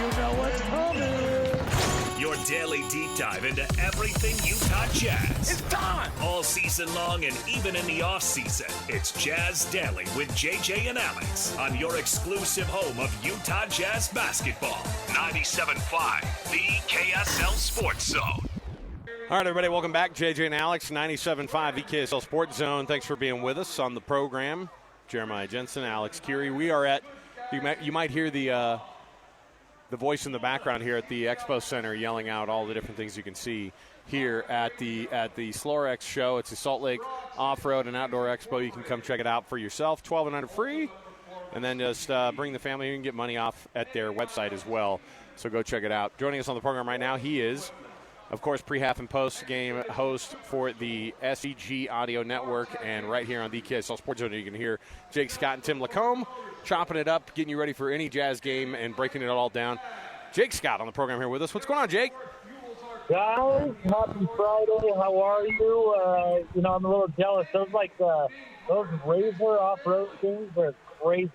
You know what's coming. Your daily deep dive into everything Utah Jazz. It's time. All season long and even in the off season. It's Jazz Daily with JJ and Alex on your exclusive home of Utah Jazz basketball. 97.5, the KSL Sports Zone. All right, everybody, welcome back. JJ and Alex, 97.5 EKSL Sports Zone. Thanks for being with us on the program. Jeremiah Jensen, Alex Curie. We are at, you might hear the voice in the background here at the Expo Center yelling out all the different things you can see here at the Slorex show. It's a Salt Lake Off-Road and Outdoor Expo. You can come check it out for yourself, 12 and under free, and then just bring the family. You can get money off at their website as well, so go check it out. Joining us on the program right now, he is, of course, pre-half and post-game host for the SEG Audio Network, and right here on the KSL Sports Zone, you can hear Jake Scott and Tim Lacombe chopping it up, getting you ready for any Jazz game and breaking it all down. Jake Scott on the program here with us. What's going on, Jake? Guys, happy Friday. How are you? I'm a little jealous. Those Razor off-road things are crazy.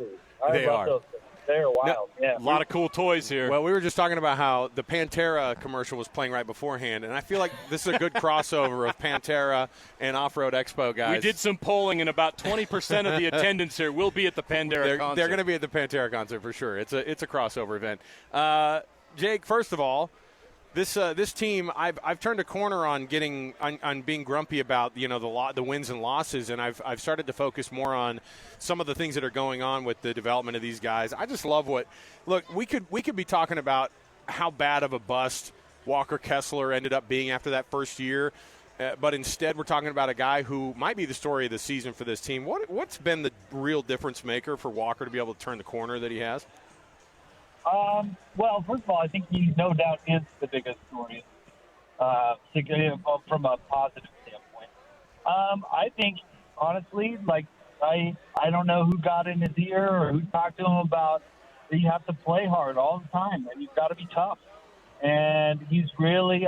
They love are. Those things. They're wild. Yeah. A lot of cool toys here. Well, we were just talking about how the Pantera commercial was playing right beforehand, and I feel like this is a good crossover of Pantera and Off-Road Expo guys. We did some polling, and about 20% of the attendance here will be at the Pantera concert. They're going to be at the Pantera concert for sure. It's a crossover event. Jake, first of all, this team, I've turned a corner on being grumpy about the wins and losses, and I've started to focus more on some of the things that are going on with the development of these guys. I just love we could be talking about how bad of a bust Walker Kessler ended up being after that first year, but instead we're talking about a guy who might be the story of the season for this team. What's been the real difference maker for Walker to be able to turn the corner that he has? Well, first of all, I think he no doubt is the biggest story from a positive standpoint. I think, honestly, I don't know who got in his ear or who talked to him about that you have to play hard all the time and you've got to be tough. And he's really,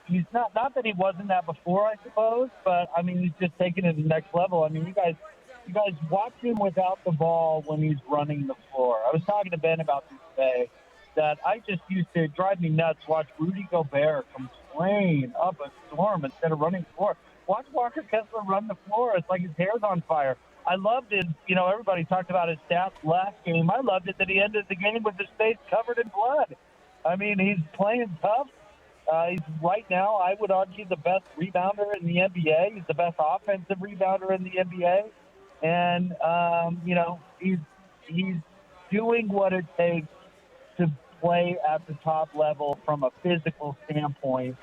he's not that he wasn't that before, I suppose, but, he's just taking it to the next level. You guys watch him without the ball when he's running the floor. I was talking to Ben about this today, that I just used to drive me nuts watch Rudy Gobert complain up a storm instead of running the floor. Watch Walker Kessler run the floor. It's like his hair's on fire. I loved it. Everybody talked about his stats last game. I loved it that he ended the game with his face covered in blood. He's playing tough. He's right now, I would argue, the best rebounder in the NBA. He's the best offensive rebounder in the NBA. And, he's doing what it takes to play at the top level from a physical standpoint.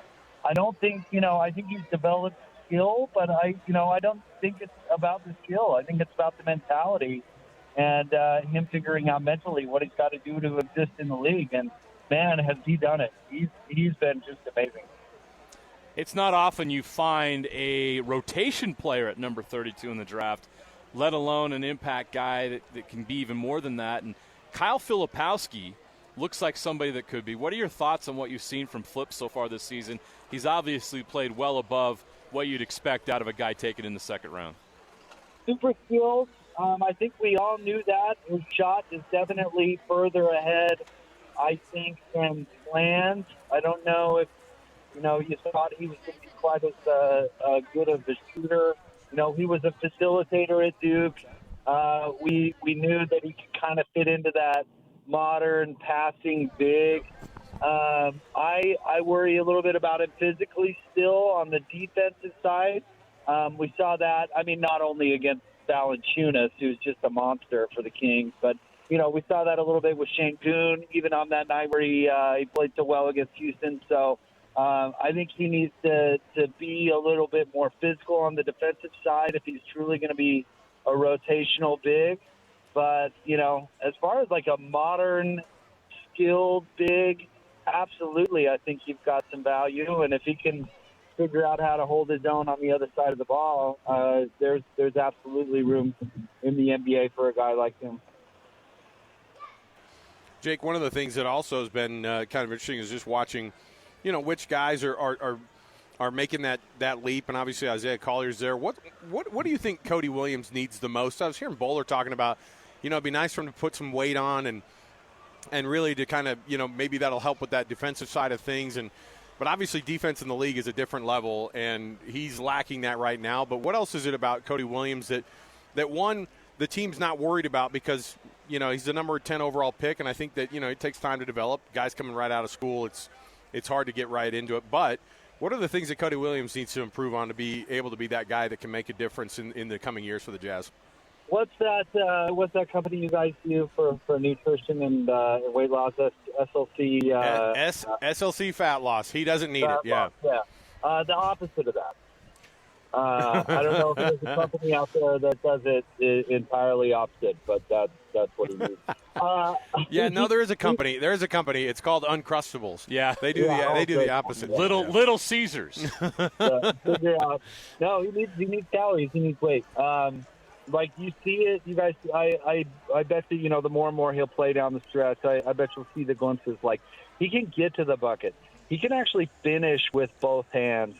I don't think, I think he's developed skill, but I don't think it's about the skill. I think it's about the mentality and him figuring out mentally what he's got to do to exist in the league. And, man, has he done it. He's been just amazing. It's not often you find a rotation player at number 32 in the draft, let alone an impact guy that can be even more than that. And Kyle Filipowski looks like somebody that could be. What are your thoughts on what you've seen from Flip so far this season? He's obviously played well above what you'd expect out of a guy taken in the second round. Super skilled. I think we all knew that. His shot is definitely further ahead, I think, than planned. I don't know if, you thought he was going to be quite as good of a shooter. He was a facilitator at Duke. We knew that he could kind of fit into that modern passing big. I worry a little bit about him physically still on the defensive side. We saw that, not only against Valanciunas, who's just a monster for the Kings, but, we saw that a little bit with Şengün, even on that night where he played so well against Houston. So I think he needs to be a little bit more physical on the defensive side if he's truly going to be a rotational big. But, as far as like a modern, skilled big, absolutely, I think you've got some value. And if he can figure out how to hold his own on the other side of the ball, there's absolutely room in the NBA for a guy like him. Jake, one of the things that also has been kind of interesting is just watching, which guys are making that leap, and obviously Isaiah Collier's there. What do you think Cody Williams needs the most? I was hearing Bowler talking about, it'd be nice for him to put some weight on and and really to kind of, maybe that'll help with that defensive side of things. But obviously defense in the league is a different level, and he's lacking that right now. But what else is it about Cody Williams that one, the team's not worried about because, he's the number 10 overall pick, and I think that, it takes time to develop. Guys coming right out of school, it's hard to get right into it. But what are the things that Cody Williams needs to improve on to be able to be that guy that can make a difference in the coming years for the Jazz? What's that company you guys do for nutrition and weight loss? SLC. SLC fat loss. He doesn't need it. Yeah. Yeah. The opposite of that. I don't know if there's a company out there that does it entirely opposite, but that's what he needs. Yeah, no, there is a company. There is a company. It's called Uncrustables. Yeah, they do the opposite. Little Caesars. Figure out. No, he needs calories. He needs weight. Like you see it, you guys. I bet that the more and more he'll play down the stretch, I bet you'll see the glimpses. Like he can get to the bucket. He can actually finish with both hands.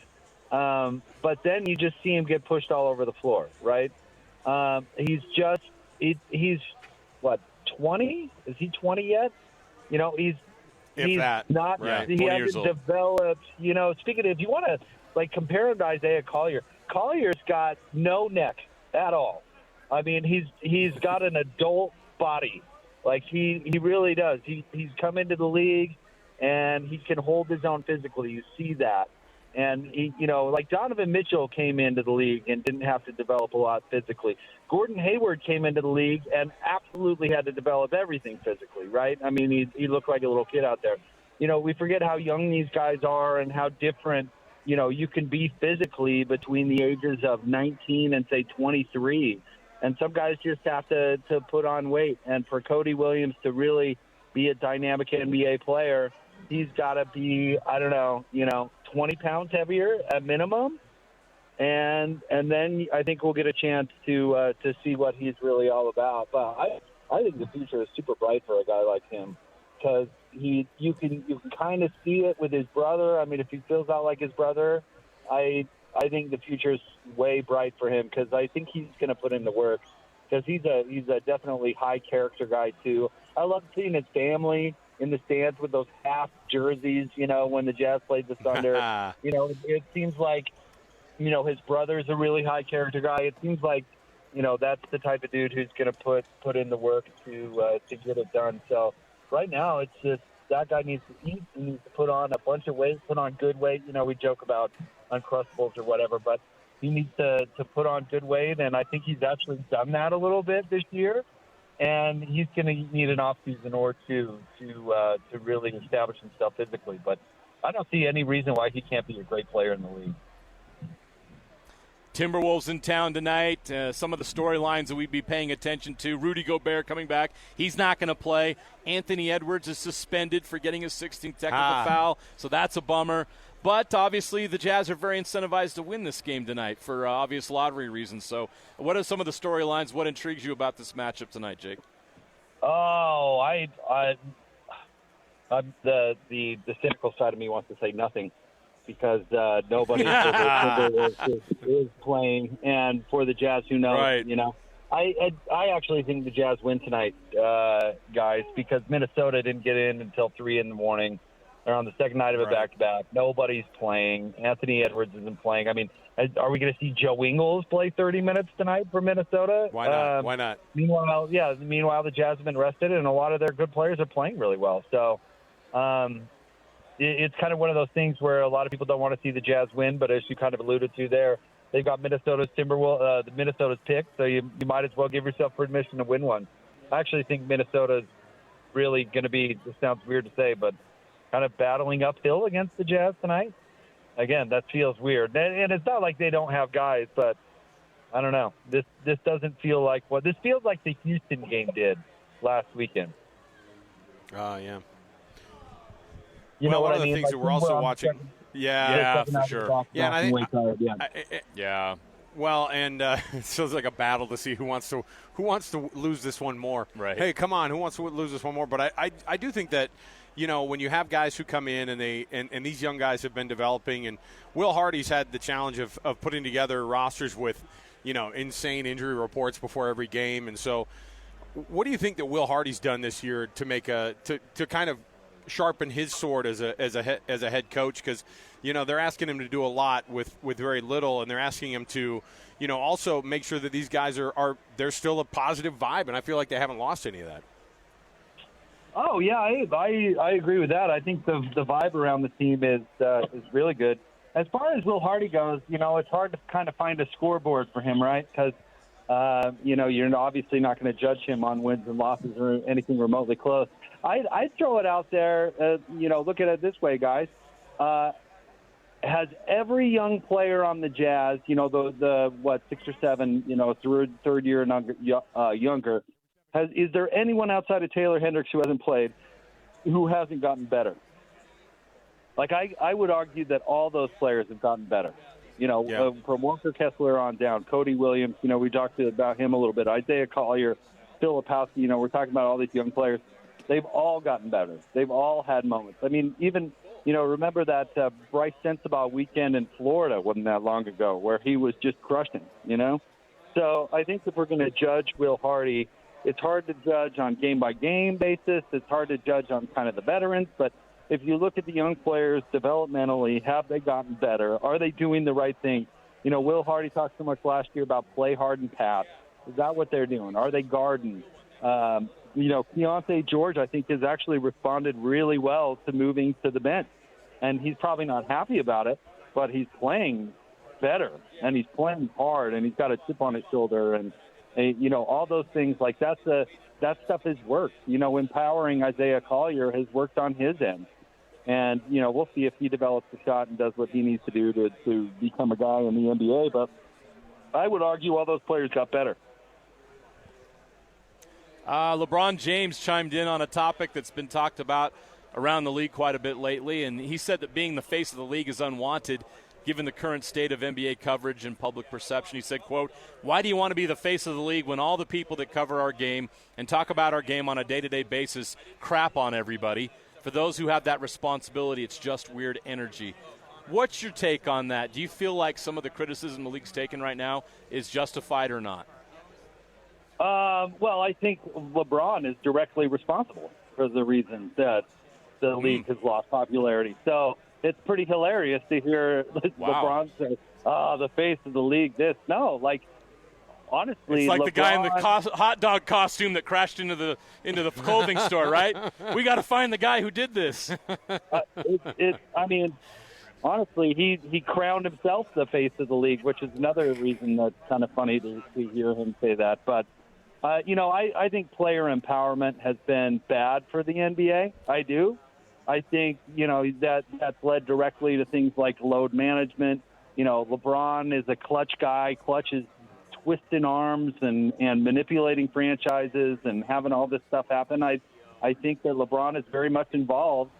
But then you just see him get pushed all over the floor, right? He's what, 20? Is he 20 yet? He's not. Right. He hasn't developed. Speaking of, if you want to compare him to Isaiah Collier's got no neck at all. I mean, he's got an adult body. Like he really does. He's come into the league and he can hold his own physically. You see that. And, like Donovan Mitchell came into the league and didn't have to develop a lot physically. Gordon Hayward came into the league and absolutely had to develop everything physically, right? I mean, he looked like a little kid out there. We forget how young these guys are and how different, you can be physically between the ages of 19 and, say, 23. And some guys just have to put on weight. And for Cody Williams to really be a dynamic NBA player, he's got to be, 20 pounds heavier at minimum. And then I think we'll get a chance to see what he's really all about. But I think the future is super bright for a guy like him because you can kind of see it with his brother. I mean, if he fills out like his brother, I think the future is way bright for him because I think he's going to put in the work because he's a definitely high character guy too. I love seeing his family in the stands with those half jerseys, when the Jazz played the Thunder. It seems like, his brother's a really high character guy. It seems like, that's the type of dude who's going to put in the work to get it done. So right now it's just that guy needs to eat. He needs to put on a bunch of weight, put on good weight. We joke about Uncrustables or whatever, but he needs to put on good weight. And I think he's actually done that a little bit this year. And he's going to need an offseason or two to really establish himself physically. But I don't see any reason why he can't be a great player in the league. Timberwolves in town tonight. Some of the storylines that we'd be paying attention to. Rudy Gobert coming back. He's not going to play. Anthony Edwards is suspended for getting his 16th technical foul, so that's a bummer. But obviously the Jazz are very incentivized to win this game tonight for obvious lottery reasons. So what are some of the storylines? What intrigues you about this matchup tonight, Jake? Oh, the cynical side of me wants to say nothing because nobody is playing. And for the Jazz, who knows, right. I actually think the Jazz win tonight, guys, because Minnesota didn't get in until 3 in the morning. They're on the second night of a back-to-back. Nobody's playing. Anthony Edwards isn't playing. I mean, are we going to see Joe Ingles play 30 minutes tonight for Minnesota? Why not? Why not? Meanwhile, the Jazz have been rested, and a lot of their good players are playing really well. So it's kind of one of those things where a lot of people don't want to see the Jazz win, but as you kind of alluded to there, they've got Minnesota's pick, so you might as well give yourself permission to win one. I actually think Minnesota's really going to be, this sounds weird to say, but kind of battling uphill against the Jazz tonight. Again, that feels weird. And it's not like they don't have guys, but I don't know. This doesn't feel like what this feels like the Houston game did last weekend. Oh, yeah. You know what I mean? One of the things that we're also watching. Yeah, for sure. Yeah, and yeah. Well, and so it's like a battle to see who wants to lose this one more. Right. Hey, come on, who wants to lose this one more? But I do think that, when you have guys who come in and these young guys have been developing, and Will Hardy's had the challenge of putting together rosters with, insane injury reports before every game, and so what do you think that Will Hardy's done this year to make to kind of sharpen his sword as a head coach? Because they're asking him to do a lot with very little, and they're asking him to also make sure that these guys are there's still a positive vibe, and I feel like they haven't lost any of that. Oh yeah, I agree with that. I think the vibe around the team is really good. As far as Will Hardy goes, it's hard to kind of find a scoreboard for him, right? Because you're obviously not going to judge him on wins and losses or anything remotely close. I'd throw it out there. Look at it this way, guys. Has every young player on the Jazz, the 6 or 7, third year and younger, is there anyone outside of Taylor Hendricks who hasn't played, who hasn't gotten better? Like I would argue that all those players have gotten better. From Walker Kessler on down, Cody Williams. We talked about him a little bit. Isaiah Collier, Filipowski. We're talking about all these young players. They've all gotten better. They've all had moments. I mean, even remember that Bryce Sensabaugh weekend in Florida wasn't that long ago, where he was just crushing. So I think if we're going to judge Will Hardy, it's hard to judge on game-by-game basis. It's hard to judge on kind of the veterans. But if you look at the young players developmentally, have they gotten better? Are they doing the right thing? Will Hardy talked so much last year about play hard and pass. Is that what they're doing? Are they guarding? Keontae George, I think, has actually responded really well to moving to the bench. And he's probably not happy about it, but he's playing better, and he's playing hard, and he's got a chip on his shoulder, and all those things. Like that stuff has worked. Empowering Isaiah Collier has worked on his end. And, we'll see if he develops the shot and does what he needs to do to become a guy in the NBA. But I would argue all those players got better. LeBron James chimed in on a topic that's been talked about around the league quite a bit lately, and he said that being the face of the league is unwanted given the current state of NBA coverage and public perception. He said, quote, "Why do you want to be the face of the league when all the people that cover our game and talk about our game on a day-to-day basis crap on everybody? For those who have that responsibility, it's just weird energy." What's your take on that? Do you feel like some of the criticism the league's taking right now is justified or not? Well, I think LeBron is directly responsible for the reason that the league has lost popularity. So it's pretty hilarious to hear LeBron say, the face of the league, this. No, honestly, it's like LeBron, the guy in the hot dog costume that crashed into the clothing store, right? We got to find the guy who did this. Honestly, he crowned himself the face of the league, which is another reason that's kind of funny to hear him say that. But, I think player empowerment has been bad for the NBA. I do. I think, that's led directly to things like load management. LeBron is a clutch guy. Clutch is twisting arms and manipulating franchises and having all this stuff happen. I think that LeBron is very much involved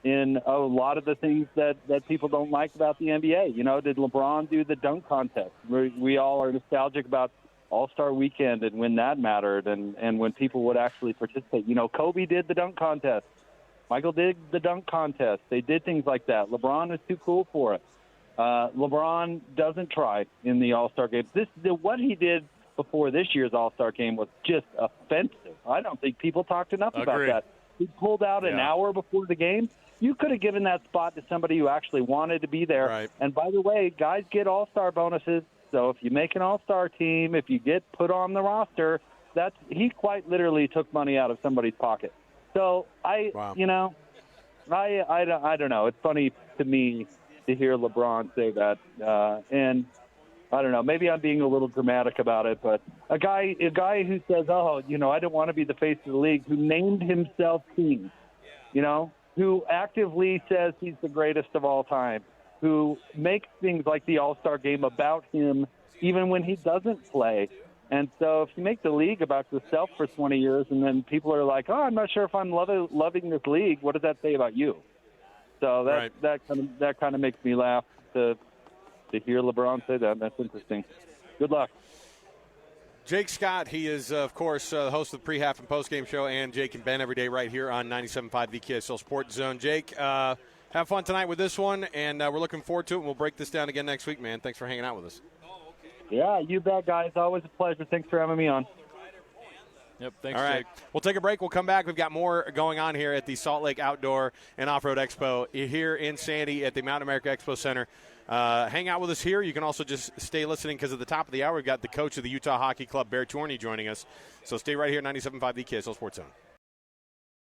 in a lot of the things that people don't like about the NBA. Did LeBron do the dunk contest? We all are nostalgic about All-Star Weekend and when that mattered and when people would actually participate. Kobe did the dunk contest. Michael did the dunk contest. They did things like that. LeBron is too cool for it. LeBron doesn't try in the All-Star game. What he did before this year's All-Star game was just offensive. I don't think people talked enough about that. He pulled out an hour before the game. You could have given that spot to somebody who actually wanted to be there. Right. And by the way, guys get All-Star bonuses. So if you make an All-Star team, if you get put on the roster, he quite literally took money out of somebody's pocket. So I don't know. It's funny to me to hear LeBron say that. And I don't know, maybe I'm being a little dramatic about it, but a guy who says, I don't want to be the face of the league, who named himself king, who actively says he's the greatest of all time, who makes things like the All-Star game about him even when he doesn't play. And so if you make the league about yourself for 20 years and then people are like, I'm not sure if I'm loving this league, what does that say about you? So that kind of makes me laugh to hear LeBron say that. That's interesting. Good luck. Jake Scott, he is, of course, the host of the pre-half and post-game show, and Jake and Ben every day right here on 97.5 VKSL Sports Zone. Jake, have fun tonight with this one, and we're looking forward to it, and we'll break this down again next week, man. Thanks for hanging out with us. Yeah, you bet, guys. Always a pleasure. Thanks for having me on. Yep, thanks, All right. Jake. We'll take a break. We'll come back. We've got more going on here at the Salt Lake Outdoor and Off-Road Expo here in Sandy at the Mountain America Expo Center. Hang out with us here. You can also just stay listening because at the top of the hour, we've got the coach of the Utah Hockey Club, Bear Chorney, joining us. So stay right here, 97.5 The KSL Sports Zone.